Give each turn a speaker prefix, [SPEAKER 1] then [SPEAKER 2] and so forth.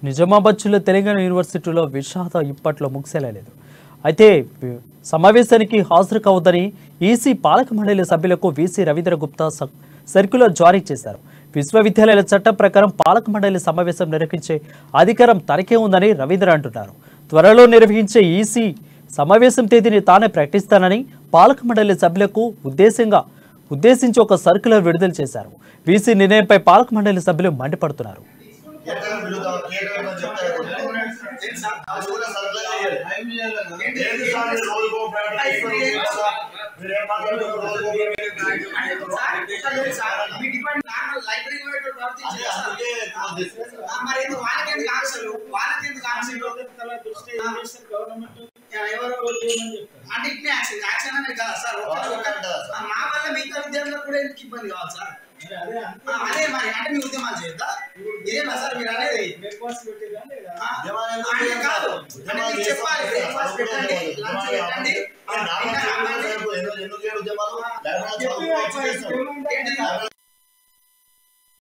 [SPEAKER 1] నిజామాబాద్ జిల్లా తెలంగాణ యూనివర్సిటీలో విషాద ఇప్పట్లో ముగిసేలేదు. అయితే సమావేశానికి హాజరు కావద్దని ఈసీ పాలక మండలి సభ్యులకు వీసీ రవీంద్ర గుప్తా సర్క్యులర్ జారీ చేశారు. విశ్వవిద్యాలయాల చట్టం ప్రకారం పాలక మండలి సమావేశం నిర్వహించే అధికారం తనకే ఉందని రవీంద్ర అంటున్నారు. త్వరలో నిర్వహించే ఈసీ సమావేశం తేదీని తానే ప్రకటిస్తానని పాలక మండలి సభ్యులకు ఉద్దేశించి ఒక సర్క్యులర్ విడుదల చేశారు. వీసీ నిర్ణయంపై పాలక మండలి సభ్యులు మండిపడుతున్నారు.
[SPEAKER 2] అంటే ఇట్లా యాక్షన్ అనేది కదా సార్. మా వల్ల మిగతా విద్యార్థులకు కూడా ఎందుకు ఇబ్బంది కావాలి సార్? అదే మరి అంటే మీ ఉద్యమాలు చేద్దా ఇదేనా సార్ మీరు అనేది? కాదు అంటే చెప్పాలి, బ్రేక్ఫాస్ట్ పెట్టండి, లంచ్ పెట్టండి.